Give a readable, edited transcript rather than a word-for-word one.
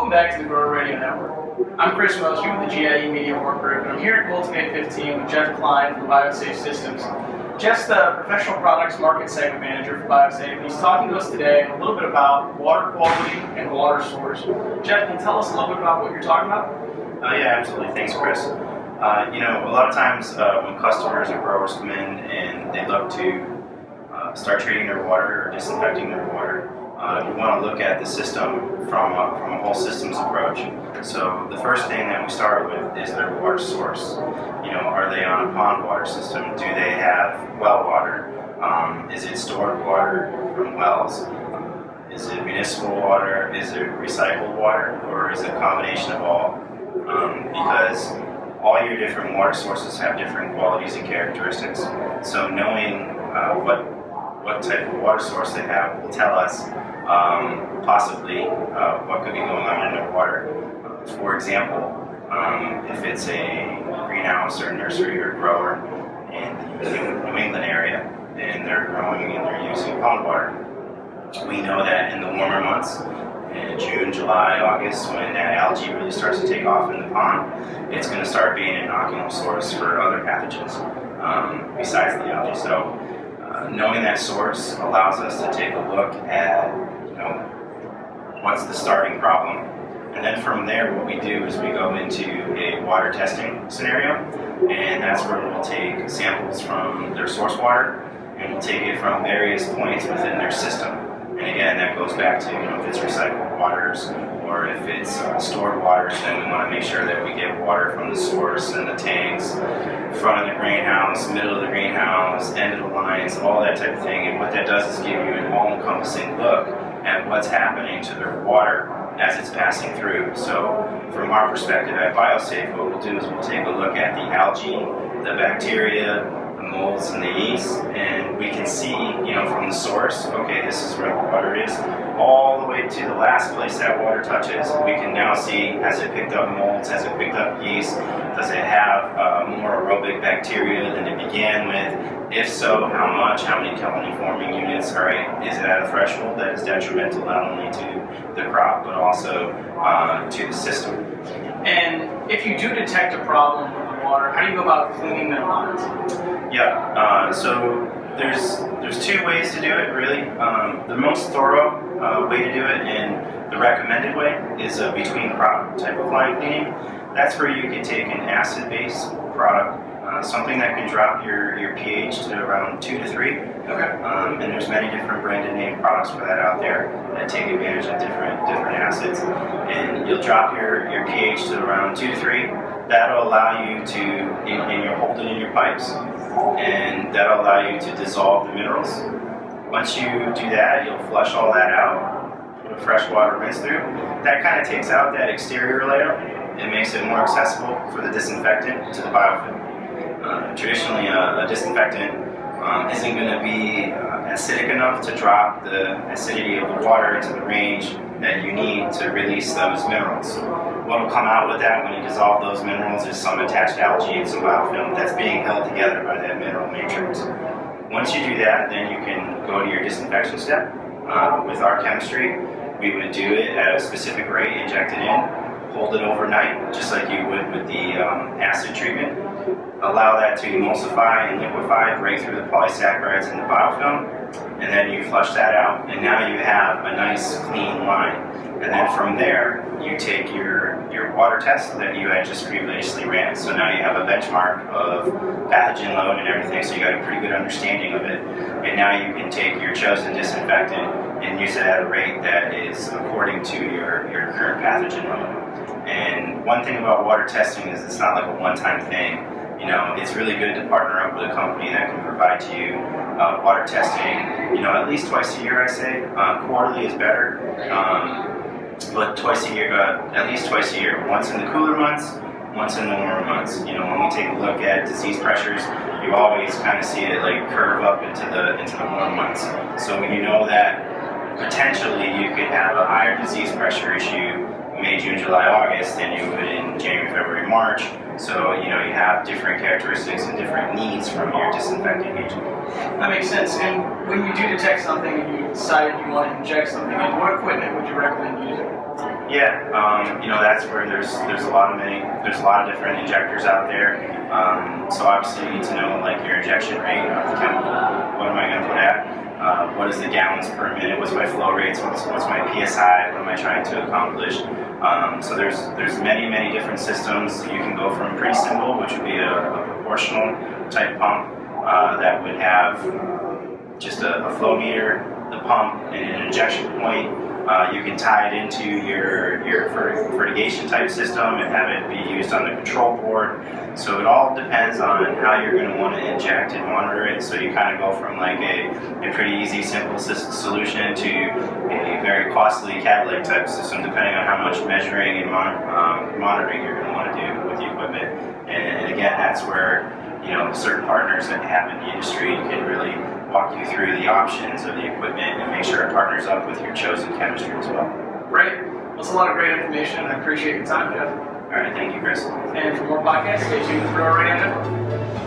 Welcome back to the Grower Radio Network. I'm Chris Mosby with the GIE Media Work Group, and I'm here at Cultivate'15 with Jeff Kline from BioSafe Systems. Jeff's the Professional Products Market Segment Manager for BioSafe, and he's talking to us today a little bit about water quality and water source. Jeff, can you tell us a little bit about what you're talking about? Yeah, absolutely. Thanks, Chris. A lot of times when customers or growers come in and they look to start treating their water or disinfecting their water, we want to look at the system from a whole systems approach. So the first thing that we start with is their water source. Are they on a pond water system? Do they have well water? Is it stored water from wells? Is it municipal water? Is it recycled water? Or is it a combination of all? Because all your different water sources have different qualities and characteristics. So knowing what type of water source they have will tell us possibly what could be going on in their water. For example, if it's a greenhouse or nursery or grower in the New England area and they're growing and they're using pond water, we know that in the warmer months, in June, July, August, when that algae really starts to take off in the pond, it's going to start being an inoculant source for other pathogens besides the algae. So knowing that source allows us to take a look at what's the starting problem. And then from there, what we do is we go into a water testing scenario, and that's where we'll take samples from their source water, and we'll take it from various points within their system. And again, that goes back to if it's recycled waters or if it's stored waters, then we want to make sure that we get water from the source and the tanks, front of the greenhouse, middle of the greenhouse, end of the lines, all that type of thing. And what that does is give you an all-encompassing look at what's happening to their water as it's passing through. So from our perspective at BioSafe, what we'll do is we'll take a look at the algae, the bacteria, the molds and the yeast, and we can see, from the source, okay, this is where the water is, all the way to the last place that water touches. We can now see, has it picked up molds, has it picked up yeast, does it have more aerobic bacteria than it began with? If so, how much, how many colony-forming units, all right, is it at a threshold that is detrimental not only to the crop, but also to the system? And if you do detect a problem with the water, how do you go about cleaning them lines? Yeah, so there's two ways to do it, really. The most thorough way to do it and the recommended way is a between crop type of line cleaning. That's where you can take an acid-based product, something that can drop your pH to around 2 to 3. Okay. And there's many different branded name products for that out there that take advantage of different acids. And you'll drop your pH to around 2 to 3. That'll allow you to, and you'll hold it in your pipes, and that'll allow you to dissolve the minerals. Once you do that, you'll flush all that out, put a fresh water rinse through. That kind of takes out that exterior layer. It makes it more accessible for the disinfectant to the biofilm. Traditionally, a disinfectant isn't going to be acidic enough to drop the acidity of the water into the range that you need to release those minerals. What will come out with that when you dissolve those minerals is some attached algae and some biofilm that's being held together by that mineral matrix. Once you do that, then you can go to your disinfection step. With our chemistry, we would do it at a specific rate, inject it in, hold it overnight, just like you would with the acid treatment. Allow that to emulsify and liquefy, break through the polysaccharides and the biofilm, and then you flush that out. And now you have a nice clean line. And then from there, you take your water test that you had just previously ran. So now you have a benchmark of pathogen load and everything, so you got a pretty good understanding of it. And now you can take your chosen disinfectant and use it at a rate that is according to your current pathogen load. And one thing about water testing is it's not like a one-time thing. It's really good to partner up with a company that can provide to you water testing, at least twice a year, I say. Quarterly is better, but twice a year, at least twice a year. Once in the cooler months, once in the warmer months. When we take a look at disease pressures, you always kind of see it like curve up into the warm months. So when you know that potentially you could have a higher disease pressure issue May, June, July, August than you would in January, February, March. So, you have different characteristics and different needs from your disinfecting agent. That makes sense. And when you do detect something and you decide you want to inject something in, what equipment would you recommend using? Yeah, that's where there's a lot of different injectors out there. So obviously you need to know like your injection rate of the chemical. What am I going to put at? What is the gallons per minute? What's my flow rates? What's my PSI? What am I trying to accomplish? So there's many different systems. You can go from pretty simple, which would be a proportional type pump that would have just a flow meter, the pump, and an injection point. You can tie it into your fertigation type system and have it be used on the control board. So it all depends on how you're going to want to inject and monitor it. So you kind of go from like a pretty easy, simple solution to a very costly catalytic type system, depending on how much measuring and monitoring you're going to want to do with the equipment. And again, that's where certain partners that have in the industry can really walk you through the options of the equipment and make sure it partners up with your chosen chemistry as well. Great. Well, it's a lot of great information, and I appreciate your time, Jeff. All right, thank you, Chris. And for more podcasts, stay tuned for our radio network.